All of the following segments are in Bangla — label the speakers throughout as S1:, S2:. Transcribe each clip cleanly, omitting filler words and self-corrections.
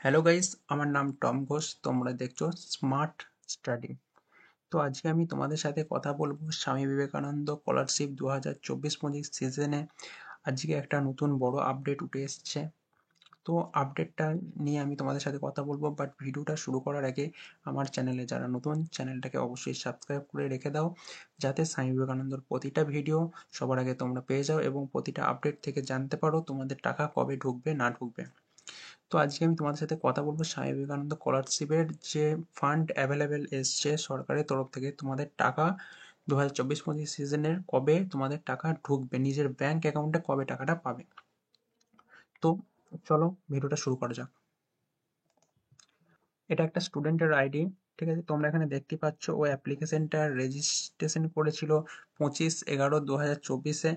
S1: হ্যালো গাইস, আমার নাম টম ঘোষ। তোমরা দেখছো স্মার্ট স্টাডি। তো আজকে আমি তোমাদের সাথে কথা বলবো স্বামী বিবেকানন্দ স্কলারশিপ 2024-25 সিজনে। আজকে একটা নতুন বড় আপডেট উঠে এসছে। তো আপডেটটা নিয়ে আমি তোমাদের সাথে কথা বলবো, বাট ভিডিওটা শুরু করার আগে আমার চ্যানেলে যারা নতুন, চ্যানেলটাকে অবশ্যই সাবস্ক্রাইব করে রেখে দাও, যাতে স্বামী বিবেকানন্দর প্রতিটা ভিডিও সবার আগে তোমরা পেয়ে যাও এবং প্রতিটা আপডেট থেকে জানতে পারো তোমাদের টাকা কবে ঢুকবে না ঢুকবে। তো আজকে আমি তোমাদের সাথে কথা বলবো স্বামী বিবেকানন্দ স্কলারশিপের যে ফান্ড অ্যাভেলেবেল এসছে সরকারের তরফ থেকে, তোমাদের টাকা 2024-25 সিজনের কবে তোমাদের টাকা ঢুকবে, নিজের ব্যাংক অ্যাকাউন্টে কবে টাকাটা পাবে। তো চলো ভিডিওটা শুরু করা যাক। এটা একটা স্টুডেন্টের আইডি, ঠিক আছে? তোমরা এখানে দেখতে পাচ্ছ ও অ্যাপ্লিকেশনটা রেজিস্ট্রেশন করেছিল 25/11/2024-এ।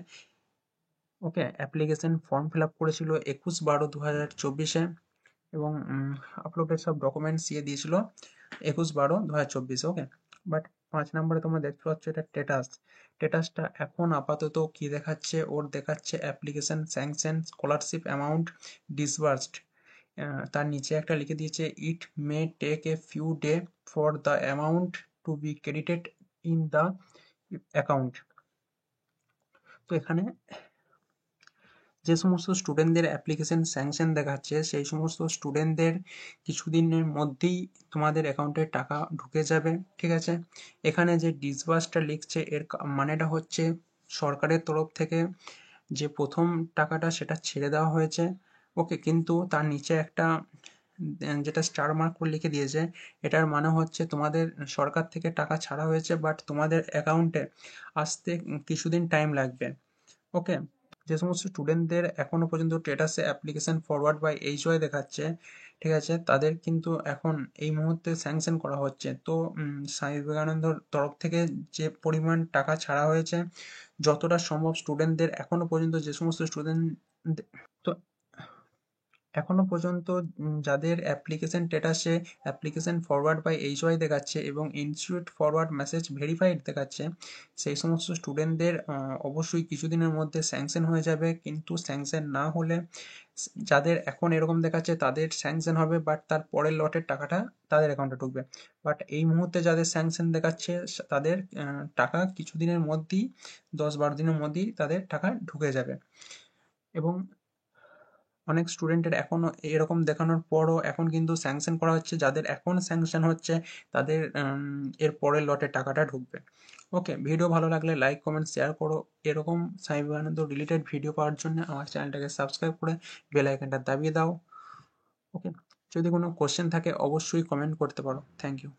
S1: ওকে, অ্যাপ্লিকেশন ফর্ম ফিল আপ করেছিল 21/12/2024-এ এবং আপলোডের সব ডকুমেন্টস দিয়ে দিয়েছিল 21/12/2024। ওকে, বাট 5 নম্বরে তোমরা দেখতে পাচ্ছ এটা স্টেটাসটা এখন আপাতত কি দেখাচ্ছে, ওর দেখাচ্ছে application sanction scholarship amount disbursed. তার নিচে একটা লিখে দিয়েছে it may take a few day for the amount to be credited in the account. তো এখানে যে সমস্ত স্টুডেন্টদের অ্যাপ্লিকেশন স্যাংশন দেখাচ্ছে সেই সমস্ত স্টুডেন্টদের কিছুদিনের মধ্যেই তোমাদের অ্যাকাউন্টে টাকা ঢুকে যাবে, ঠিক আছে? এখানে যে ডিসবার্সটা লিখছে এর মানেটা হচ্ছে সরকারের তরফ থেকে যে প্রথম টাকাটা সেটা ছেড়ে দেওয়া হয়েছে। ওকে, কিন্তু তার নিচে একটা যেটা স্টার মার্ক করে লিখে দিয়েছে, এটার মানে হচ্ছে তোমাদের সরকার থেকে টাকা ছাড়া হয়েছে, বাট তোমাদের অ্যাকাউন্টে আসতে কিছুদিন টাইম লাগবে। ওকে, যে সমস্ত স্টুডেন্টদের এখনো পর্যন্ত স্টেটাসে অ্যাপ্লিকেশন ফরওয়ার্ড বাই এইচওয়াই দেখাচ্ছে, ঠিক আছে, তাদের কিন্তু এখন এই মুহূর্তে স্যাংশন করা হচ্ছে। তো স্বামী বিবেকানন্দর তরফ থেকে যে পরিমাণ টাকা ছাড়া হয়েছে, যতটা সম্ভব স্টুডেন্টদের এখনো পর্যন্ত যে সমস্ত স্টুডেন্ট, তো এখনো পর্যন্ত যাদের অ্যাপ্লিকেশন স্ট্যাটাসে অ্যাপ্লিকেশন ফরওয়ার্ড বাই এইচওয়াই দেখাচ্ছে এবং ইনস্টিটিউট ফরওয়ার্ড মেসেজ ভেরিফাইড দেখাচ্ছে, সেই সমস্ত স্টুডেন্টদের অবশ্যই কিছুদিনের মধ্যে স্যাংশন হয়ে যাবে। কিন্তু স্যাংশন না হলে যাদের এখন এরকম দেখাচ্ছে তাদের স্যাংশন হবে, বাট তার পরের লটের টাকাটা তাদের অ্যাকাউন্টে ঢুকবে। বাট এই মুহূর্তে যাদের স্যাংশন দেখাচ্ছে তাদের টাকা কিছুদিনের মধ্যেই, 10-12 দিনের মধ্যেই তাদের টাকা ঢুকে যাবে। এবং অনেক স্টুডেন্টের এখনো এরকম দেখানোর পরও এখন কিন্তু স্যাংশন করা হচ্ছে, যাদের এখন স্যাংশন হচ্ছে তাদের এর পরের লটে টাকাটা ঢুকবে। ওকে, ভিডিও ভালো লাগলে লাইক কমেন্ট শেয়ার করো। এরকম স্বামী বিবেকানন্দ রিলেটেড ভিডিও পাওয়ার জন্য আমার চ্যানেলটাকে সাবস্ক্রাইব করে বেল আইকনটা দাবিয়ে দাও। ওকে, যদি কোনো কোশ্চেন থাকে অবশ্যই কমেন্ট করতে পারো। Thank you.